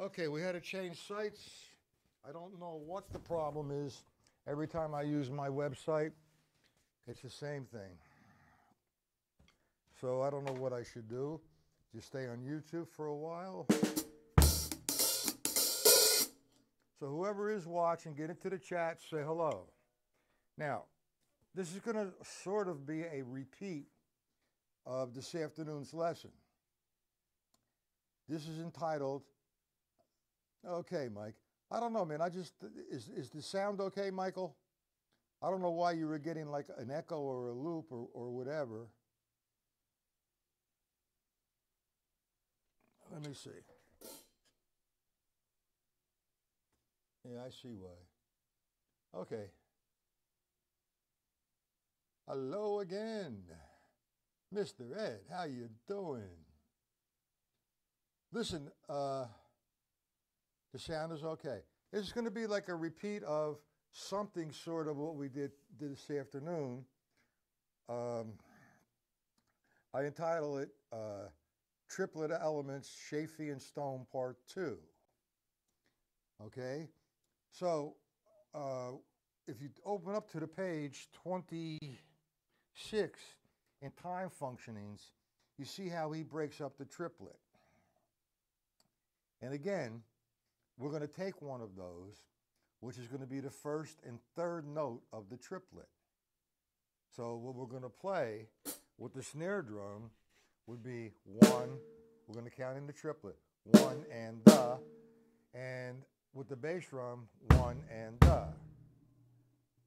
Okay, we had to change sites. I don't know what the problem is. Every time I use my website, it's the same thing. So I don't know what I should do. Just stay on YouTube for a while. So whoever is watching, get into the chat, say hello. Now, this is going to sort of be a repeat of this afternoon's lesson. This is entitled, okay, Mike. I don't know, man. Is the sound okay, Michael? I don't know why you were getting like an echo or a loop or whatever. Let me see. Yeah, I see why. Okay. Hello again. Mr. Ed, how you doing? Listen, the sound is okay. This is going to be like a repeat of something sort of what we did this afternoon. I entitled it Triplet Elements, Caffee and Stone Part 2. Okay? So, if you open up to the page 26 in time functionings, you see how he breaks up the triplet. And again, we're going to take one of those, which is going to be the first and third note of the triplet. So what we're going to play with the snare drum would be one, we're going to count in the triplet, one and the, and with the bass drum, one and the.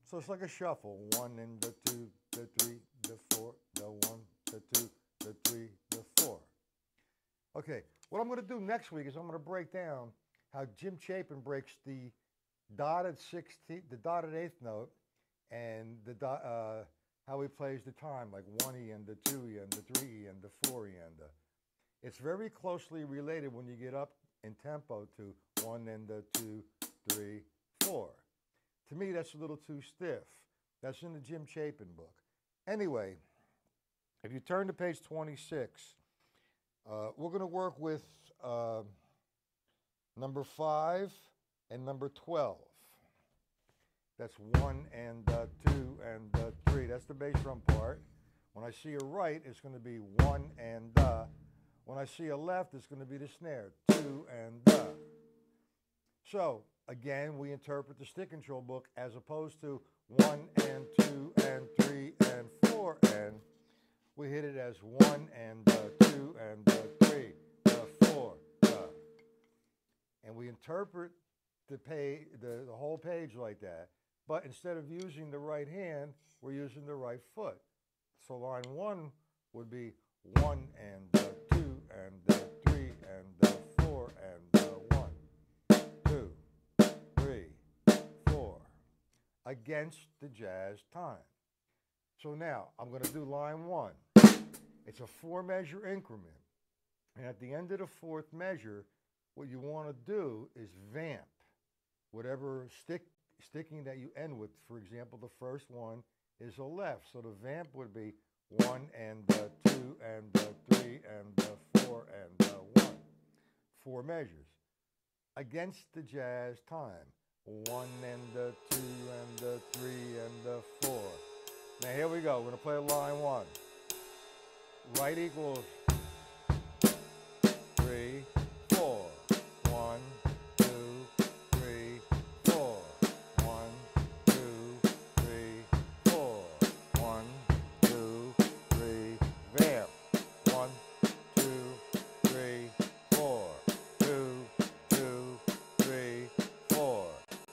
So it's like a shuffle, one and the two, the three, the four, the one, the two, the three, the four. Okay, what I'm going to do next week is I'm going to break down how Jim Chapin breaks the dotted 16th, the dotted eighth note, and how he plays the time, like 1E and the 2E and the 3E and the 4E and the. It's very closely related when you get up in tempo to 1 and the 2, 3, 4. To me, that's a little too stiff. That's in the Jim Chapin book. Anyway, if you turn to page 26, we're going to work with number 5 and number 12. That's 1 and 2 and 3. That's the bass drum part. When I see a right, it's going to be 1 and When I see a left, it's going to be the snare, 2 and So, again, we interpret the stick control book as opposed to 1 and 2 and 3 and 4 and. We hit it as 1 and 2 and 3, 4, and we interpret the whole page like that. But instead of using the right hand, we're using the right foot. So line 1 would be 1 and 2 and 3 and 4 and 1, 2, 3, 4, against the jazz time. So now I'm going to do line 1. It's a 4-measure increment. And at the end of the 4th measure, what you want to do is vamp whatever sticking that you end with. For example, the first one is a left. So the vamp would be 1 and 2 and 3 and 4 and 1. 4 measures. Against the jazz time. 1 and 2 and 3 and 4. Now here we go. We're going to play line 1. Right equals 3, 4. 1, 2, 3, 4. 1, 2, 3, 4. 1, 2, 3, vamp. 1, 2, 3, 4. 2, 2, 3, 4.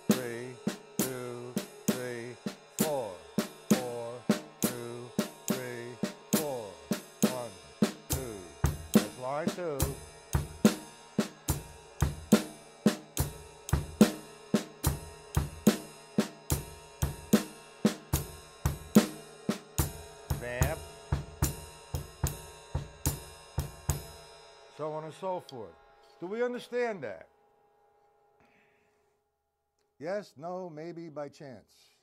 3, 2, 3, 4. 4, 2, 3, 4. 1, 2. That's line 2. Vamp. So on and so forth. Do we understand that? Yes, no, maybe, by chance.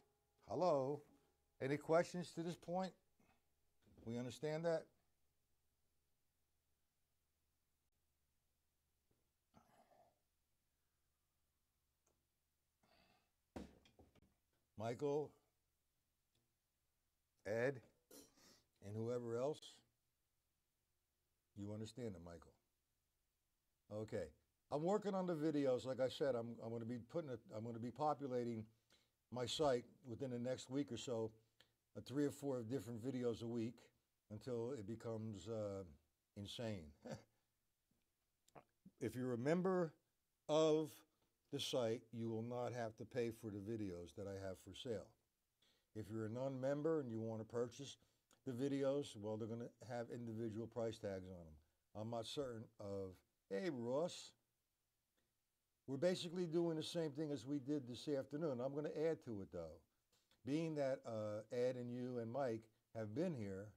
Hello? Any questions to this point? We understand that? Michael, Ed, and whoever else. You understand it, Michael? Okay. I'm working on the videos. Like I said, I'm going to be I'm going to be populating my site within the next week or so, 3 or 4 different videos a week until it becomes insane. If you're a member of the site, you will not have to pay for the videos that I have for sale. If you're a non-member and you want to purchase the videos, well, they're going to have individual price tags on them. I'm not certain of, hey, Ross, we're basically doing the same thing as we did this afternoon. I'm going to add to it, though. Being that Ed and you and Mike have been here,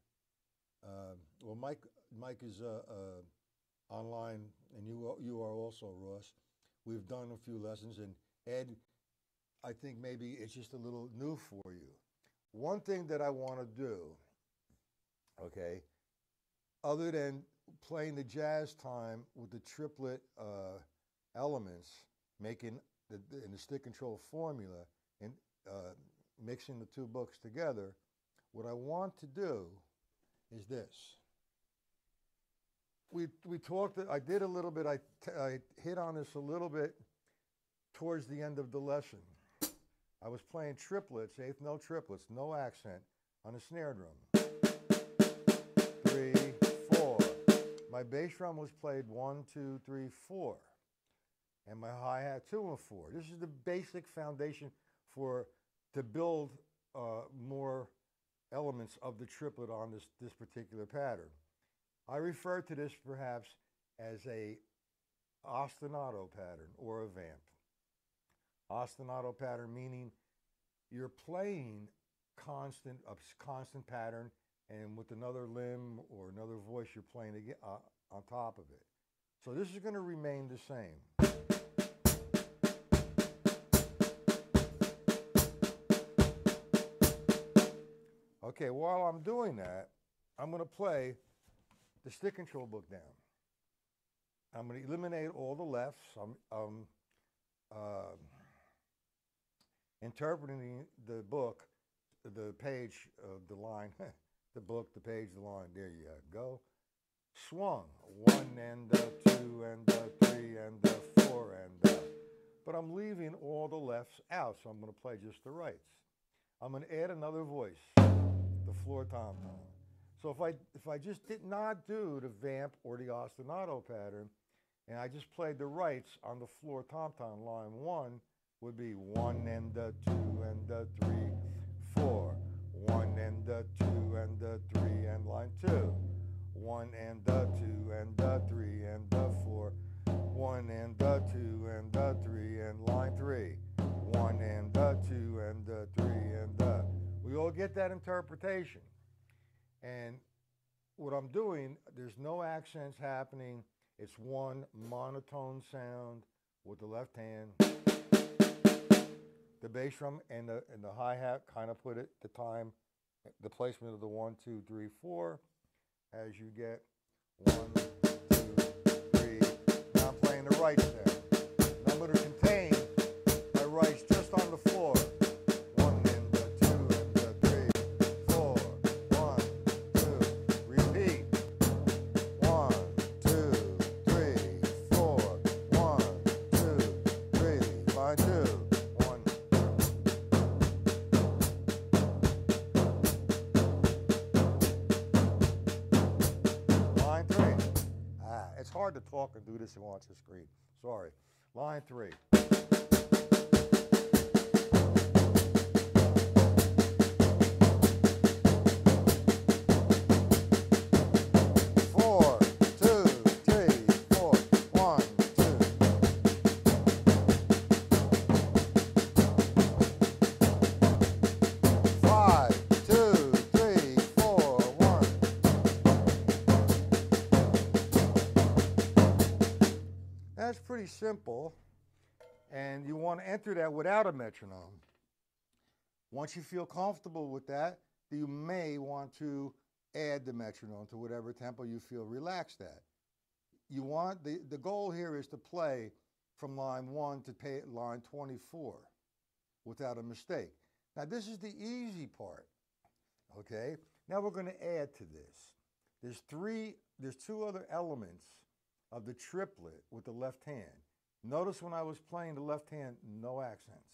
well, Mike is online, and you are also, Ross. We've done a few lessons, and Ed, I think maybe it's just a little new for you. One thing that I want to do, okay, other than playing the jazz time with the triplet elements, making in the stick control formula, and mixing the 2 books together, what I want to do is this. We talked, I did a little bit, I hit on this a little bit towards the end of the lesson. I was playing triplets, 8th note triplets, no accent, on a snare drum. 3, 4. My bass drum was played 1, 2, 3, 4. And my hi-hat 2 and 4. This is the basic foundation to build more elements of the triplet on this particular pattern. I refer to this perhaps as a ostinato pattern or a vamp. Ostinato pattern meaning you're playing a constant pattern, and with another limb or another voice you're playing on top of it. So this is going to remain the same. Okay, while I'm doing that, I'm going to play the stick control book down. I'm going to eliminate all the lefts. I'm interpreting the book, the page, the line, the book, the page, the line. There you go. Swung. 1 and 2 and 3 and 4 and. But I'm leaving all the lefts out, so I'm going to play just the rights. I'm going to add another voice, the floor tom-tom. So if I just did not do the vamp or the ostinato pattern, and I just played the rights on the floor tom-tom, line 1 would be 1 and 2 and 3, 4. 1 and 2 and 3 and line 2. 1 and 2 and 3 and 4. 1 and 2 and 3 and line 3. 1 and 2 and 3 and we all get that interpretation. And what I'm doing, there's no accents happening. It's one monotone sound with the left hand. The bass drum and the hi-hat kind of put it the time, the placement of the 1, 2, 3, 4 as you get 1, 2, 3. Now I'm playing the rights there. And I'm going to contain my rights just on the floor. 1 and 2 and 3, 4. 1, 2. Repeat. 1, 2, 3, 4. 1, 2, 3. Line 2. It's hard to talk and do this and watch the screen. Sorry. Line 3. 4, 2, 3, 4. 1, 2. 5, 2, 3, 4, 1. That's pretty simple, and you want to enter that without a metronome. Once you feel comfortable with that, you may want to add the metronome to whatever tempo you feel relaxed at. You want the goal here is to play from line 1 to line 24 without a mistake. Now this is the easy part, okay? Now we're going to add to this. There's two other elements of the triplet with the left hand. Notice when I was playing the left hand, no accents.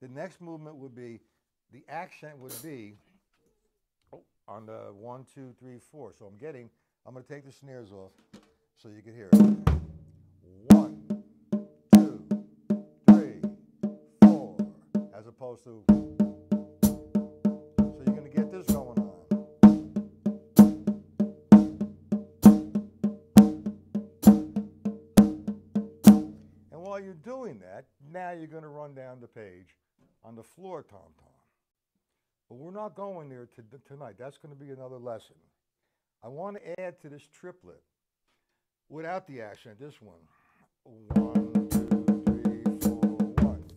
The next movement would be, the accent would be on the 1, 2, 3, 4. So I'm going to take the snares off so you can hear it. 1, 2, 3, 4, as opposed to, so you're going to get this going on. And while you're doing that, now you're going to run down the page on the floor tom-tom. But we're not going there tonight. That's going to be another lesson. I want to add to this triplet without the accent, this one. 1, 2, 3, 4, 1.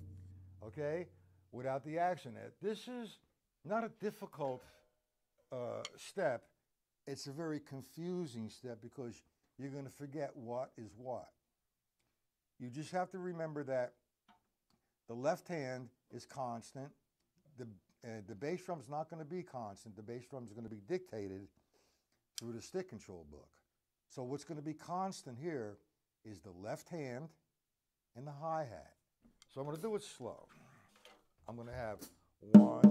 Okay? Without the accent. This is not a difficult step. It's a very confusing step because you're going to forget what is what. You just have to remember that the left hand is constant. The bass drum is not going to be constant. The bass drum is going to be dictated through the stick control book. So what's going to be constant here is the left hand and the hi-hat. So I'm going to do it slow. I'm going to have 1,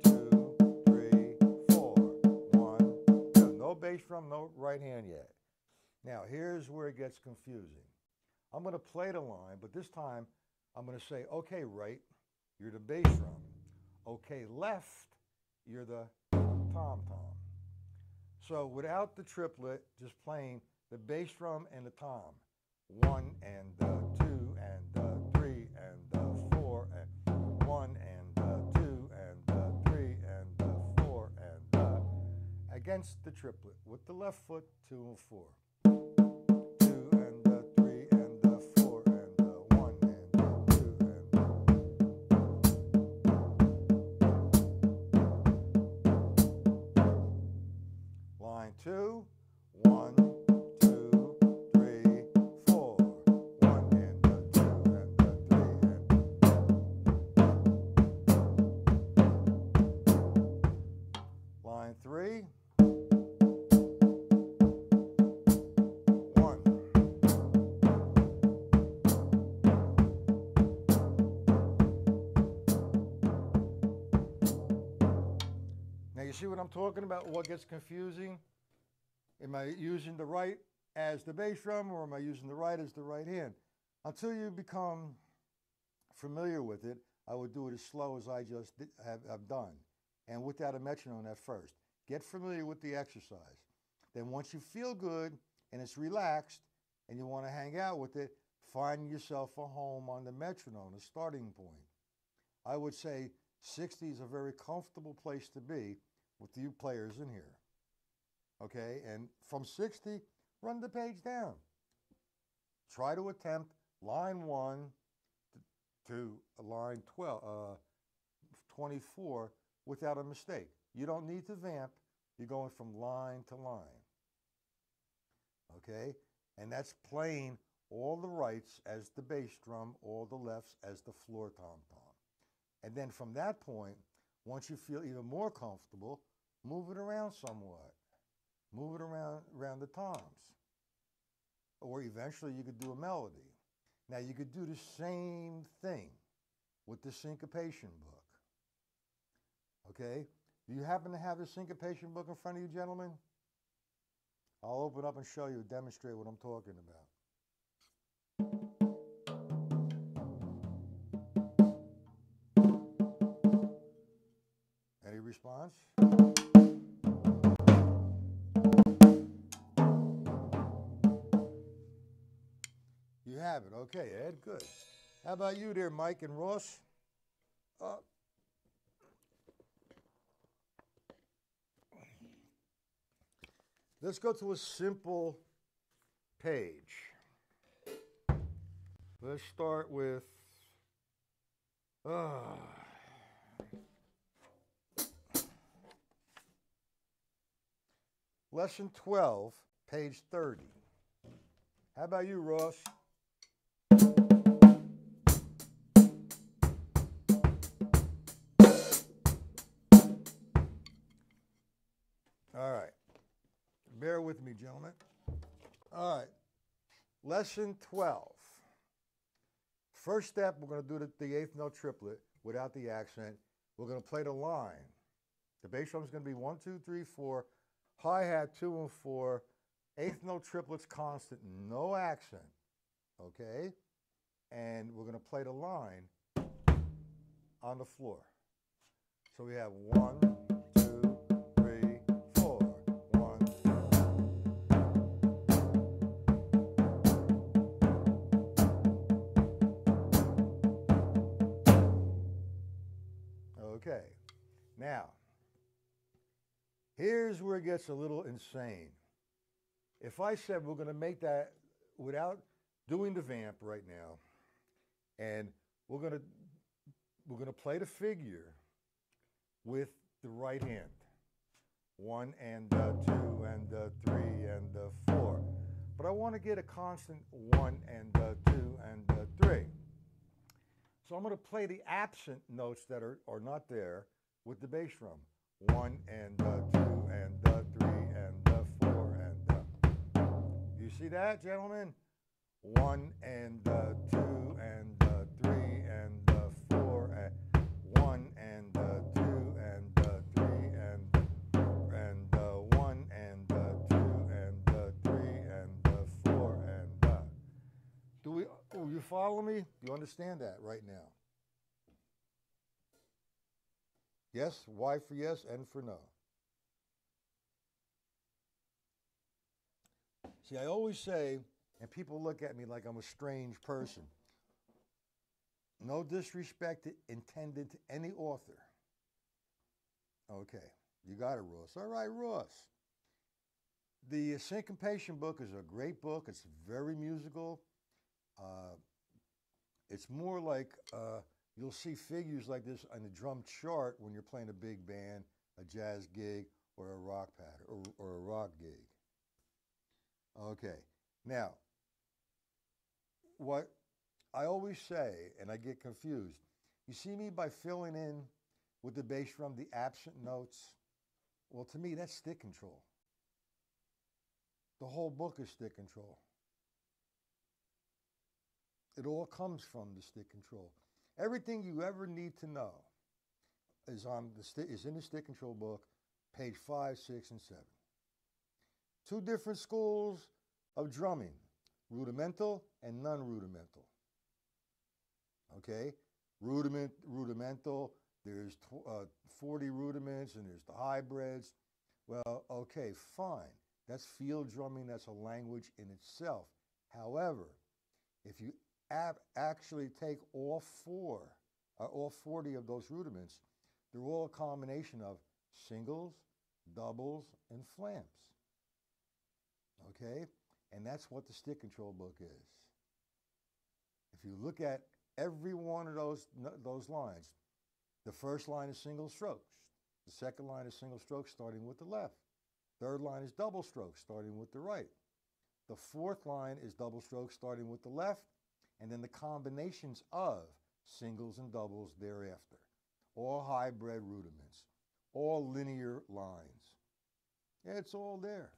2, 3, 4. 1, 2. No bass drum, no right hand yet. Now here's where it gets confusing. I'm going to play the line, but this time I'm going to say, okay, right, you're the bass drum. Okay, left, you're the tom-tom. So without the triplet, just playing the bass drum and the tom. 1 and 2 and 3 and 4 and 1 and 2 and 3 and 4 and against the triplet with the left foot 2 and 4. 2 and 3 and 4 and 1 and 2 and line 2, 1, 2, 3, 4, 1 and 2 and 3 and line 3, 1. Now you see what I'm talking about? What gets confusing? Am I using the right as the bass drum, or am I using the right as the right hand? Until you become familiar with it, I would do it as slow as I just have done, and without a metronome at first. Get familiar with the exercise. Then once you feel good and it's relaxed and you want to hang out with it, find yourself a home on the metronome, a starting point. I would say 60 is a very comfortable place to be with you players in here. Okay, and from 60, run the page down. Try to attempt line 1 to line 24 without a mistake. You don't need to vamp. You're going from line to line. Okay, and that's playing all the rights as the bass drum, all the lefts as the floor tom-tom. And then from that point, once you feel even more comfortable, move it around somewhat. Move it around the toms. Or eventually you could do a melody. Now you could do the same thing with the syncopation book. Okay? Do you happen to have the syncopation book in front of you, gentlemen? I'll open up and show you, demonstrate what I'm talking about. Any response? You have it. Okay, Ed, good. How about you there, Mike and Ross? Let's go to a simple page. Let's start with lesson 12, page 30. How about you, Ross? with me, gentlemen. All right. Lesson 12. First step, we're going to do the eighth note triplet without the accent. We're going to play the line. The bass drum is going to be 1, 2, 3, 4. Hi-hat 2 and 4. Eighth note triplets constant, no accent. Okay? And we're going to play the line on the floor. So we have 1, 2, 3, 4. 1. Okay. Now, here's where it gets a little insane. If I said we're going to make that without doing the vamp right now, and we're going to play the figure with the right hand, 1 and 2 and 3 and 4, but I want to get a constant 1 and 2 and 3. So I'm going to play the absent notes that are not there with the bass drum, 1 and 2 and 3 and 4 and. You see that, gentlemen? 1 and 2 and 3 and 4 and 1 and 2 and 3 and 1 and 2 and 3 and 4 and. You follow me? You understand that right now? Yes, Y for yes, N for no. See, I always say, and people look at me like I'm a strange person, no disrespect intended to any author. Okay, you got it, Ross. All right, Ross. The Syncopation book is a great book. It's very musical. It's more like you'll see figures like this on the drum chart when you're playing a big band, a jazz gig, or a rock pattern, or a rock gig. Okay, now, what I always say, and I get confused, you see me by filling in with the bass drum the absent notes? Well, to me, that's stick control. The whole book is stick control. It all comes from the stick control. Everything you ever need to know is in the stick control book, page 5, 6, and 7. 2 different schools of drumming, rudimental and non-rudimental. Okay? Rudimental, there's 40 rudiments and there's the hybrids. Well, okay, fine. That's field drumming, that's a language in itself. However, if you actually take all 40 of those rudiments, they're all a combination of singles, doubles, and flamps. Okay? And that's what the stick control book is. If you look at every one of those lines, the first line is single strokes. The second line is single strokes starting with the left. Third line is double strokes starting with the right. The fourth line is double strokes starting with the left, and then the combinations of singles and doubles thereafter. All hybrid rudiments, all linear lines. It's all there.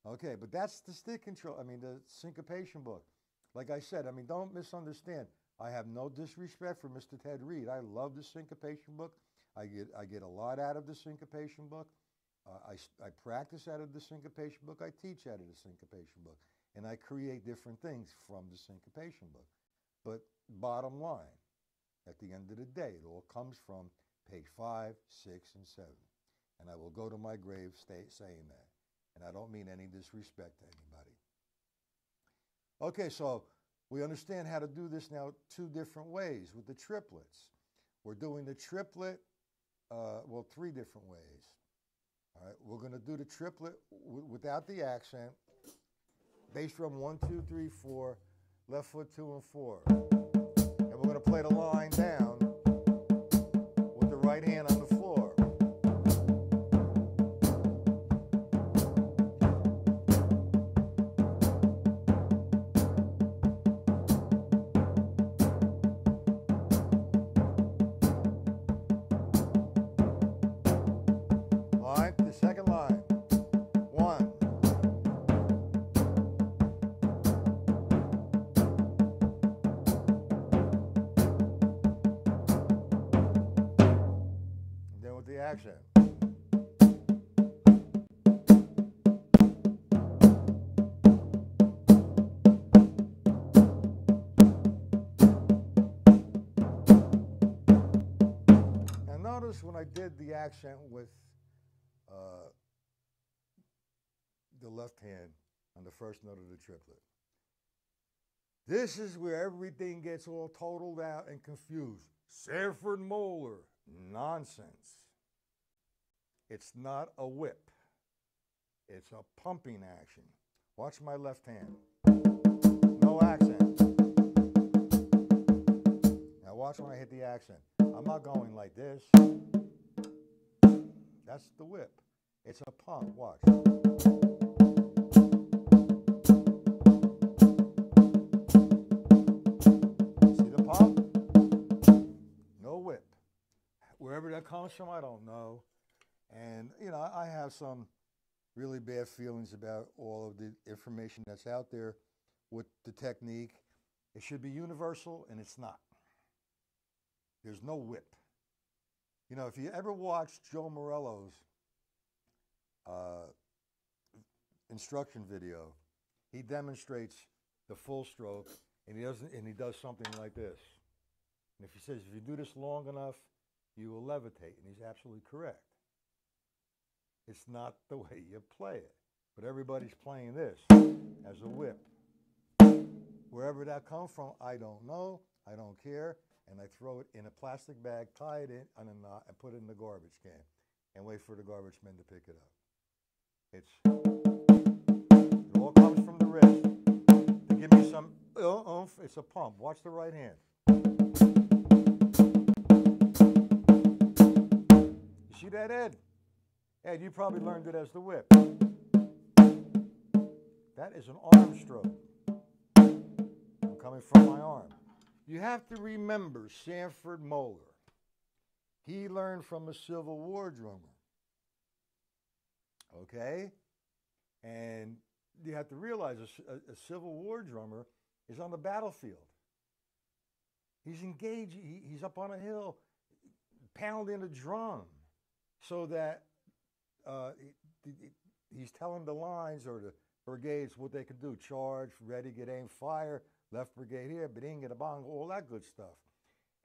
Okay, but that's the stick control, the syncopation book. Like I said, don't misunderstand. I have no disrespect for Mr. Ted Reed. I love the syncopation book. I get a lot out of the syncopation book. I practice out of the syncopation book. I teach out of the syncopation book. And I create different things from the syncopation book. But bottom line, at the end of the day, it all comes from page 5, 6, and 7. And I will go to my grave saying that. And I don't mean any disrespect to anybody. Okay, so we understand how to do this now 2 different ways with the triplets. We're doing the triplet, 3 different ways. All right, we're going to do the triplet without the accent. Bass drum 1, 2, 3, 4, left foot 2 and 4. And we're going to play the line down with the right hand on the floor. Line, the second line. 1, accent. Now notice when I did the accent with the left hand on the first note of the triplet. This is where everything gets all totaled out and confused. Sanford Moeller, nonsense. It's not a whip. It's a pumping action. Watch my left hand. No accent. Now watch when I hit the accent. I'm not going like this. That's the whip. It's a pump. Watch. Wherever that comes from, I don't know. And, you know, I have some really bad feelings about all of the information that's out there with the technique. It should be universal, and it's not. There's no whip. You know, if you ever watched Joe Morello's instruction video, he demonstrates the full stroke, and he does something like this. And if he says, if you do this long enough, you will levitate, and he's absolutely correct. It's not the way you play it, but everybody's playing this as a whip. Wherever that comes from, I don't know, I don't care, and I throw it in a plastic bag, tie it in on a knot, and put it in the garbage can, and wait for the garbage men to pick it up. It all comes from the wrist. To give me some oomph, it's a pump. Watch the right hand. See that, Ed? Ed, you probably learned it as the whip. That is an arm stroke. I'm coming from my arm. You have to remember Sanford Moeller. He learned from a Civil War drummer. Okay? And you have to realize a Civil War drummer is on the battlefield. He's engaged. He's up on a hill pounding a drum. So that he's telling the lines or the brigades what they could do. Charge, ready, get aim, fire, left brigade here, bing, get a bong, all that good stuff.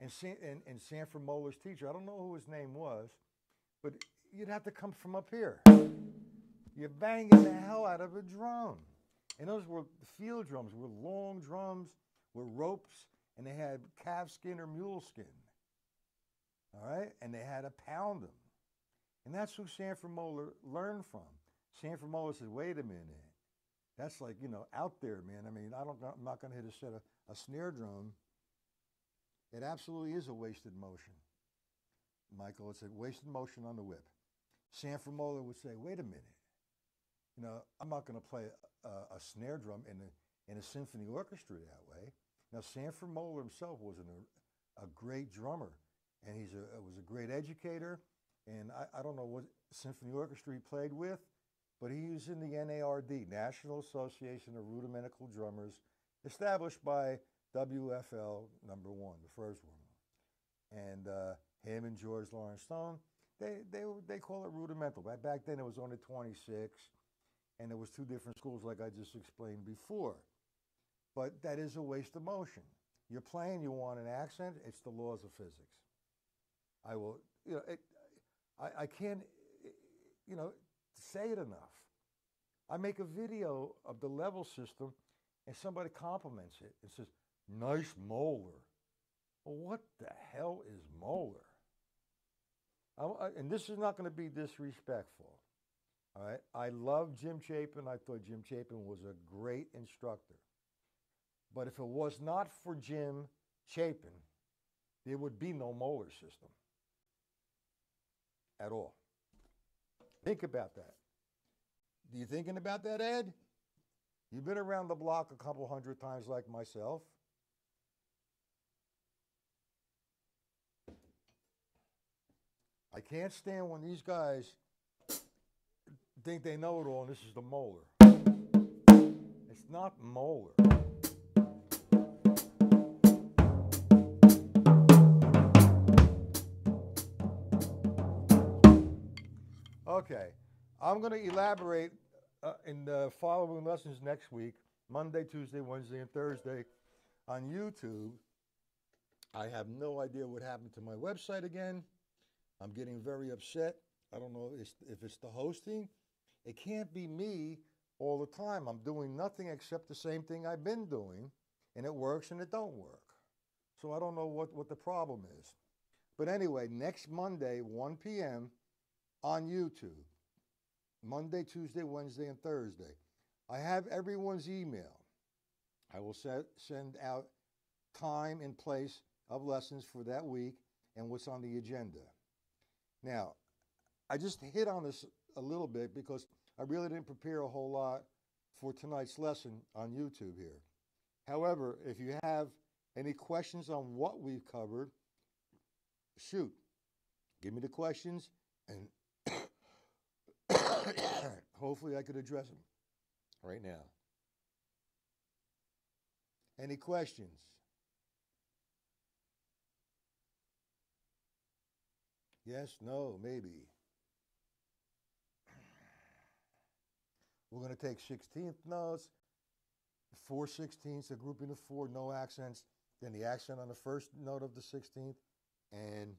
And Sanford Moeller's teacher, I don't know who his name was, but you'd have to come from up here. You're banging the hell out of a drum. And those were field drums, were long drums with ropes, and they had calf skin or mule skin. All right? And they had to pound them. And that's who Sanford Moeller learned from. Sanford Moeller said, wait a minute. That's like, you know, out there, man. I mean, I'm not going to hit a snare drum. It absolutely is a wasted motion. Michael would say, wasted motion on the whip. Sanford Moeller would say, wait a minute. You know, I'm not going to play a snare drum in a symphony orchestra that way. Now, Sanford Moeller himself was a great drummer, and was a great educator. And I don't know what symphony orchestra he played with, but he was in the NARD, National Association of Rudimental Drummers, established by WFL #1, the first one. And him and George Lawrence Stone, they call it rudimental. Back then it was only 26, and there was two different schools like I just explained before. But that is a waste of motion. You're playing, you want an accent, it's the laws of physics. I will, you know, I can't, you know, say it enough. I make a video of the level system, and somebody compliments it and says, nice molar. Well, what the hell is molar? And this is not going to be disrespectful. All right? I love Jim Chapin. I thought Jim Chapin was a great instructor. But if it was not for Jim Chapin, there would be no molar system at all. Think about that. Are you thinking about that, Ed? You've been around the block a couple hundred times like myself. I can't stand when these guys think they know it all and this is the molar. It's not molar. Okay. I'm going to elaborate in the following lessons next week, Monday, Tuesday, Wednesday, and Thursday on YouTube. I have no idea what happened to my website again. I'm getting very upset. I don't know if it's the hosting. It can't be me all the time. I'm doing nothing except the same thing I've been doing, and it works and it don't work. So I don't know what the problem is. But anyway, next Monday, 1 p.m. on YouTube. Monday, Tuesday, Wednesday, and Thursday. I have everyone's email. I will send out time and place of lessons for that week and what's on the agenda. Now, I just hit on this a little bit because I really didn't prepare a whole lot for tonight's lesson on YouTube here. However, if you have any questions on what we've covered, shoot, give me the questions and hopefully I could address them right now. Any questions? Yes, no, maybe. We're going to take 16th notes, 4/16ths, a grouping of 4, no accents, then the accent on the first note of the 16th, and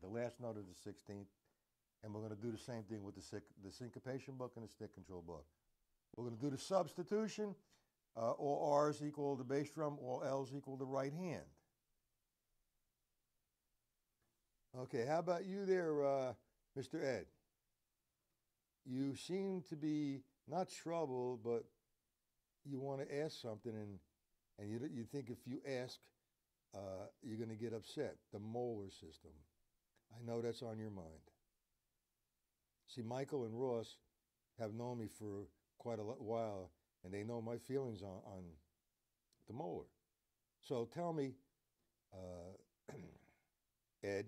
the last note of the 16th. And we're going to do the same thing with the syncopation book and the stick control book. We're going to do the substitution. All R's equal the bass drum, all L's equal the right hand. Okay, how about you there, Mr. Ed? You seem to be not troubled, but you want to ask something, and you think if you ask, you're going to get upset. The molar system. I know that's on your mind. See, Michael and Ross have known me for quite a while, and they know my feelings on the molar. So tell me, Ed,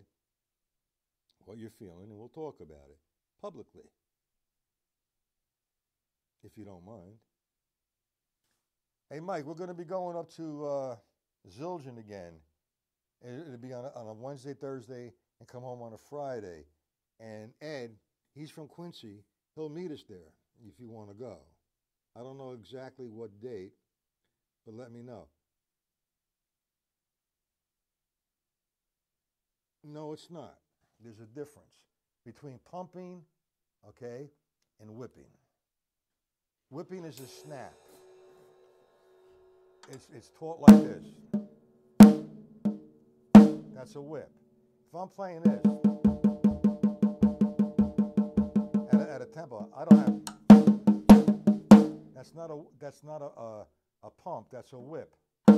what you're feeling, and we'll talk about it publicly, if you don't mind. Hey, Mike, we're going to be going up to Zildjian again. It'll be on a Wednesday, Thursday, and come home on a Friday. And Ed, he's from Quincy. He'll meet us there if you want to go. I don't know exactly what date, but let me know. No, it's not. There's a difference between pumping, okay, and whipping. Whipping is a snap. It's taught like this. That's a whip. If I'm playing this at a tempo, I don't have. That's not a pump. That's a whip. I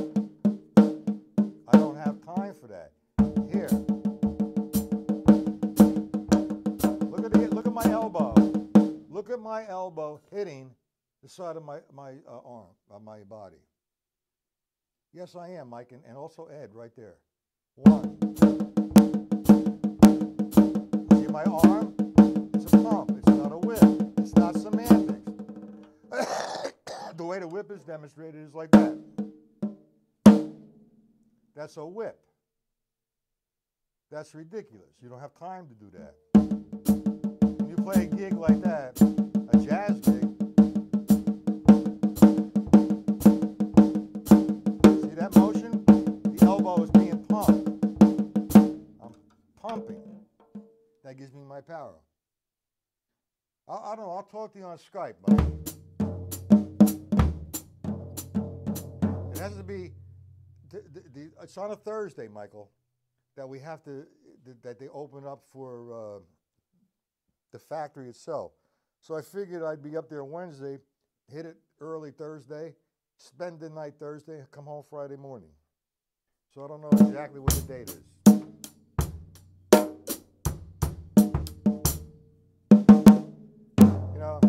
don't have time for that. Here. Look at my elbow. Look at my elbow hitting the side of my arm, of my body. Yes, I am, Mike, and also Ed right there. 1. See my arm? It's a pump. It's not a whip. It's not semantics. The way the whip is demonstrated is like that. That's a whip. That's ridiculous. You don't have time to do that. When you play a gig like that, a jazz gig, see that motion? The elbow is being pumped. I'm pumping. That gives me my power. I don't know. I'll talk to you on Skype, buddy. It has to be. It's on a Thursday, Michael, that we have to. That they open up for the factory itself. So I figured I'd be up there Wednesday, hit it early Thursday, spend the night Thursday, come home Friday morning. So I don't know exactly what the date is. You know,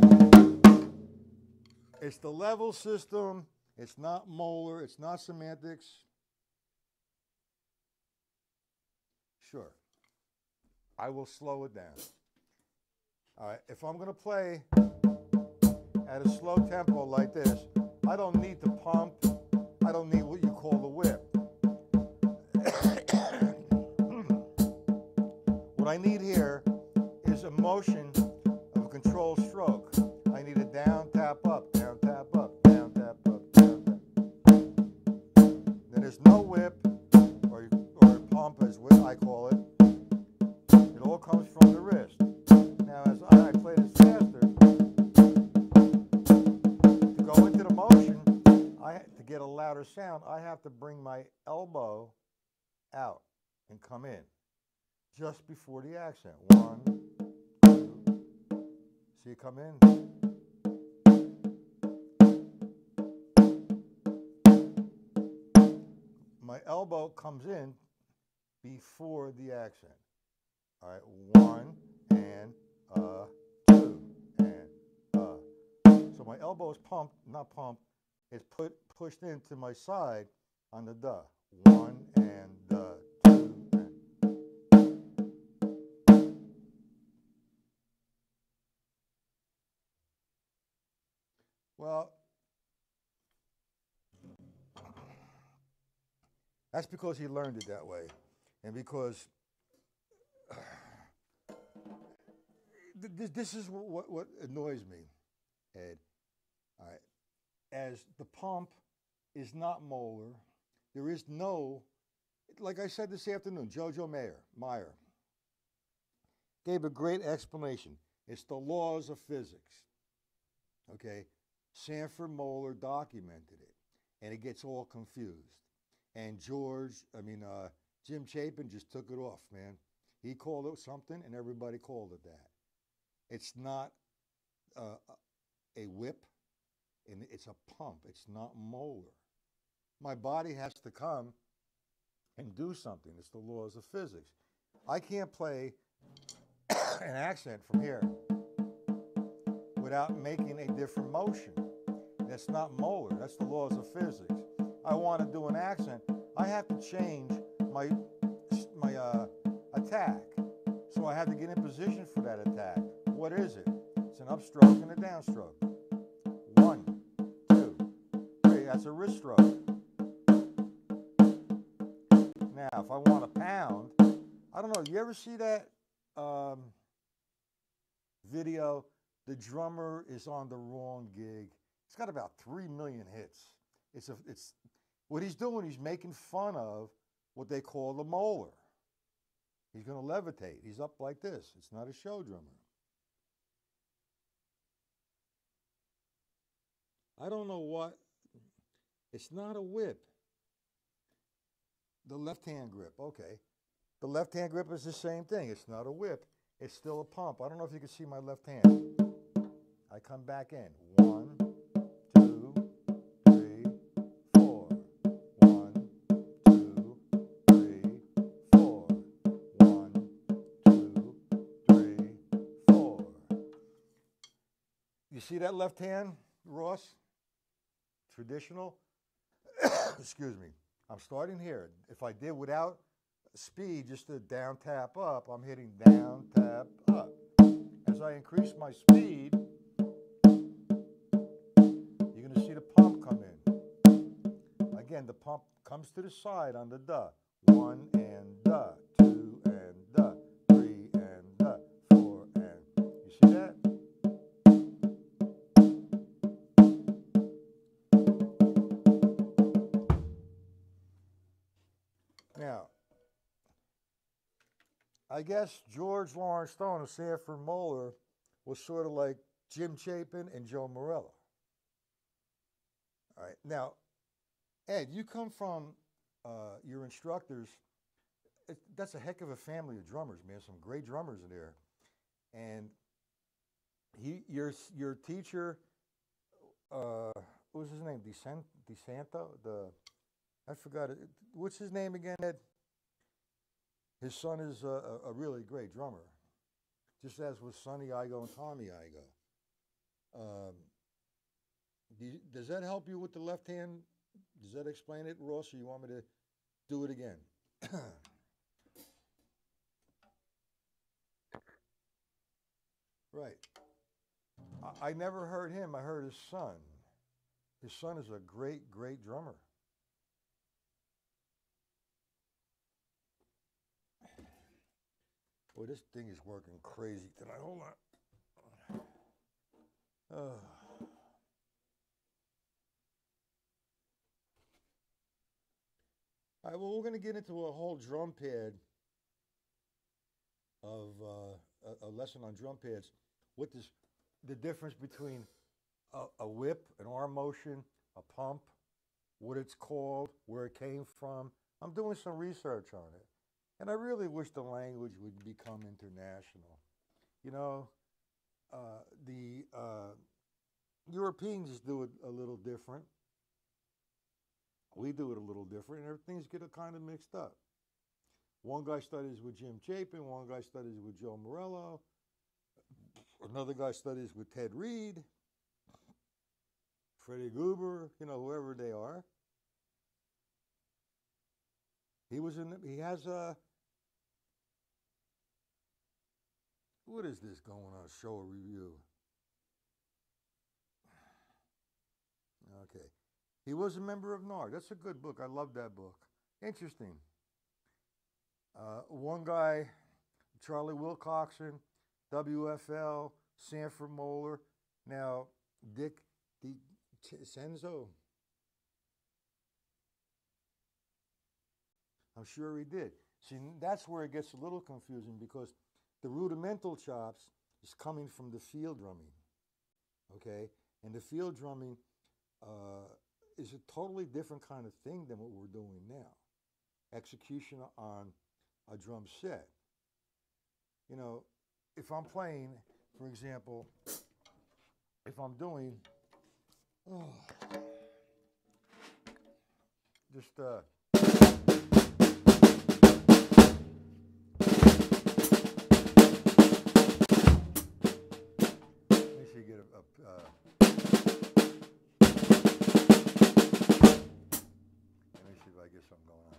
it's the level system. It's not molar. It's not semantics. Sure. I will slow it down. All right. If I'm going to play at a slow tempo like this, I don't need to pump. I don't need what you call the whip. What I need here is is a motion of a controlled stroke. I need a down, tap, up, down, tap, up, down, tap, up, down, tap. Then there's no whip or pump, as I call it. It all comes from the wrist. Now, as I play this faster, to go into the motion, to get a louder sound, I have to bring my elbow out and come in just before the accent. 1, 2. See it come in? My elbow comes in before the accent. All right, 1 and 2 and So my elbow is pumped, not pumped. It's pushed into my side on the duh. 1 and 2 and. Well, that's because he learned it that way, and because this is what annoys me, Ed. All right, as the pump is not molar, there is no, like I said this afternoon, Jojo Meyer gave a great explanation. It's the laws of physics. Okay, Sanford Moeller documented it, and it gets all confused. And Jim Chapin just took it off, man. He called it something, and everybody called it that. It's not a whip, and it's a pump. It's not molar. My body has to come and do something. It's the laws of physics. I can't play an accent from here without making a different motion. That's not molar. That's the laws of physics. I want to do an accent. I have to change my attack. So I have to get in position for that attack. What is it? It's an upstroke and a downstroke. 1, 2, 3. That's a wrist stroke. Now, if I want to pound, I don't know. You ever see that video? The drummer is on the wrong gig. It's got about 3 million hits. It's what he's doing. He's making fun of what they call the molar. He's going to levitate. He's up like this. It's not a show drummer. I don't know what. It's not a whip. The left hand grip. Okay. The left hand grip is the same thing. It's not a whip. It's still a pump. I don't know if you can see my left hand. I come back in. 1, 2, 3, 4. 1, 2, 3, 4. 1, 2, 3, 4. You see that left hand, Ross? Traditional? Excuse me. I'm starting here. If I did without speed, just a down, tap, up, I'm hitting down, tap, up. As I increase my speed, you're going to see the pump come in. Again, the pump comes to the side on the duh. 1 and duh, 2 and duh, 3 and duh, 4 and. You see that? Now, I guess George Lawrence Stone and Sanford Moeller was sort of like Jim Chapin and Joe Morello. All right. Now, Ed, you come from your instructors. That's a heck of a family of drummers, man. Some great drummers in there. And your teacher, what was his name? DeSanto? I forgot it. What's his name again, Ed? His son is a really great drummer, just as was Sonny Igo and Tommy Igo. Does that help you with the left hand? Does that explain it, Ross, or you want me to do it again? Right. I never heard him. I heard his son. His son is a great, great drummer. Boy, this thing is working crazy tonight. Hold on. All right, well, we're going to get into a whole drum pad of a lesson on drum pads. What is the difference between a whip, an arm motion, a pump, what it's called, where it came from. I'm doing some research on it. And I really wish the language would become international. You know, the Europeans do it a little different. We do it a little different, and everything's get kind of mixed up. One guy studies with Jim Chapin, one guy studies with Joe Morello, another guy studies with Ted Reed, Freddie Gruber, you know, whoever they are. He has a, what is this going on? Show a review. Okay. He was a member of NARD. That's a good book. I love that book. Interesting. One guy, Charlie Wilcoxon, WFL, Sanford Moeller. Now, Dick DiCenzo. I'm sure he did. See, that's where it gets a little confusing because the rudimental chops is coming from the field drumming, okay? And the field drumming is a totally different kind of thing than what we're doing now. Execution on a drum set. You know, if I'm playing, for example, if I'm doing, just let me see, get let me see if I get something going on.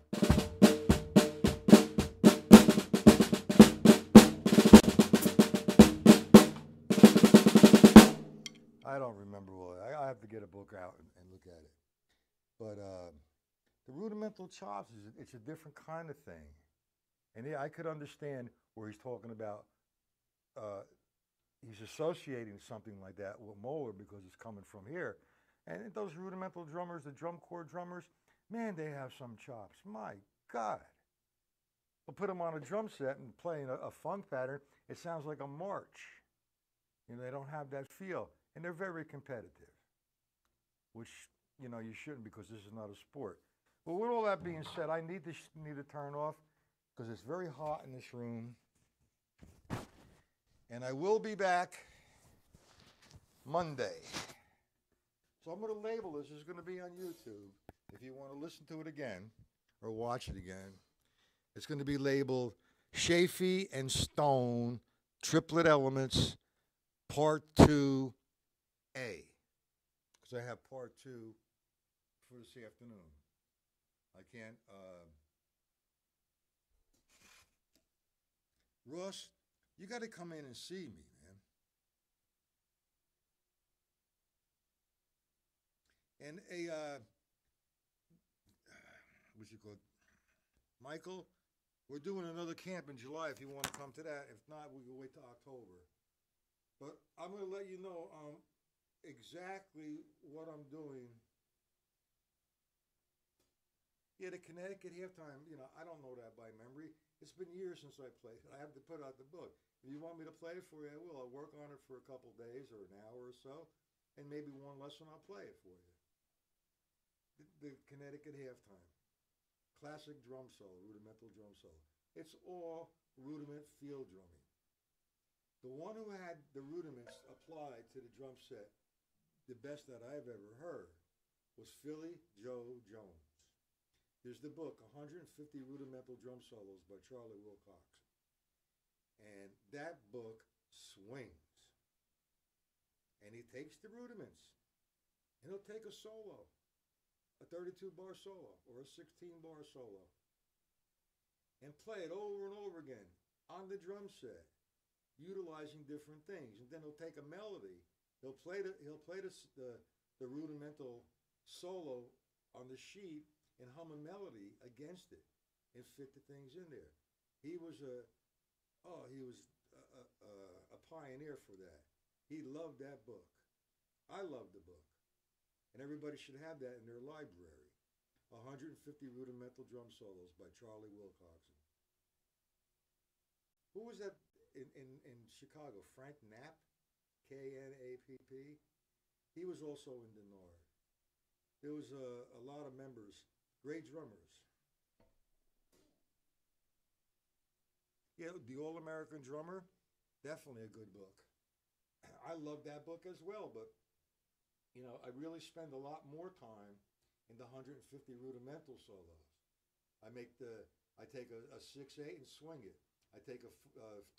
I don't remember well. I have to get a book out and look at it. But the rudimental chops, it's a different kind of thing. And yeah, I could understand where he's talking about, he's associating something like that with Moeller because it's coming from here. And those rudimental drummers, the drum corps drummers, man, they have some chops. My God. We'll put them on a drum set and playing a funk pattern. It sounds like a march. You know, they don't have that feel. And they're very competitive, which, you know, you shouldn't because this is not a sport. But with all that being said, I need to turn off because it's very hot in this room. And I will be back Monday. So I'm going to label this. It's going to be on YouTube. If you want to listen to it again or watch it again, it's going to be labeled Caffee and Stone Triplet Elements Part 2A. Because I have Part 2 for this afternoon. I can't. Ross, you got to come in and see me, man. And what's it called? Michael, we're doing another camp in July if you want to come to that. If not, we can wait till October. But I'm going to let you know exactly what I'm doing. Yeah, the Connecticut halftime, you know, I don't know that by memory. It's been years since I played it. I have to put out the book. If you want me to play it for you, I will. I'll work on it for a couple days or an hour or so, and maybe one lesson I'll play it for you. The Connecticut halftime. Classic drum solo, rudimental drum solo. It's all rudiment field drumming. The one who had the rudiments applied to the drum set, the best that I've ever heard, was Philly Joe Jones. There's the book, 150 Rudimental Drum Solos by Charlie Wilcoxon. And that book swings. And he takes the rudiments, and he'll take a solo, a 32-bar solo or a 16-bar solo, and play it over and over again on the drum set, utilizing different things. And then he'll take a melody. He'll play the rudimental solo on the sheet and hum a melody against it and fit the things in there. He was a Oh, he was a pioneer for that. He loved that book. I love the book. And everybody should have that in their library. 150 Rudimental Drum Solos by Charlie Wilcoxon. Who was that in Chicago? Frank Knapp? Knapp? He was also in Denard. There was a lot of members, great drummers. Yeah, The All American Drummer, definitely a good book. I love that book as well, but I really spend a lot more time in the 150 rudimental solos. I take a 6/8 and swing it. I take a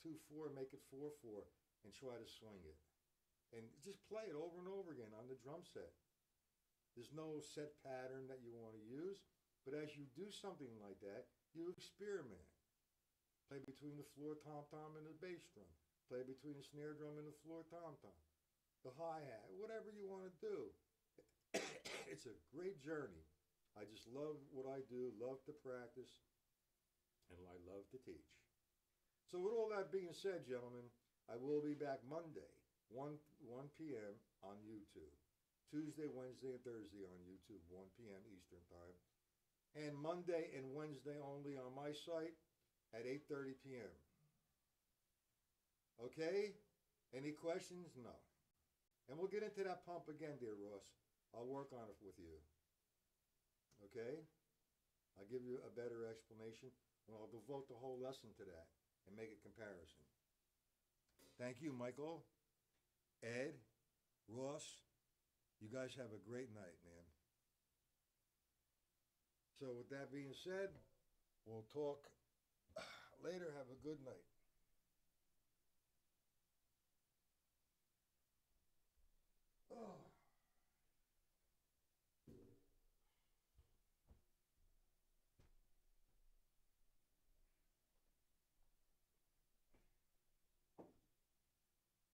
2/4, make it 4/4, and try to swing it, and just play it over and over again on the drum set. There's no set pattern that you want to use, but as you do something like that, you experiment. Play between the floor tom-tom and the bass drum. Play between the snare drum and the floor tom-tom. The hi-hat, whatever you want to do. It's a great journey. I just love what I do, love to practice, and I love to teach. So with all that being said, gentlemen, I will be back Monday, 1 p.m. on YouTube. Tuesday, Wednesday, and Thursday on YouTube, 1 p.m. Eastern Time. And Monday and Wednesday only on my site at 8:30 p.m. Okay? Any questions? No. And we'll get into that pump again, dear Ross. I'll work on it with you. Okay? I'll give you a better explanation, and I'll devote the whole lesson to that and make a comparison. Thank you, Michael, Ed, Ross. You guys have a great night, man. So with that being said, we'll talk later. Have a good night.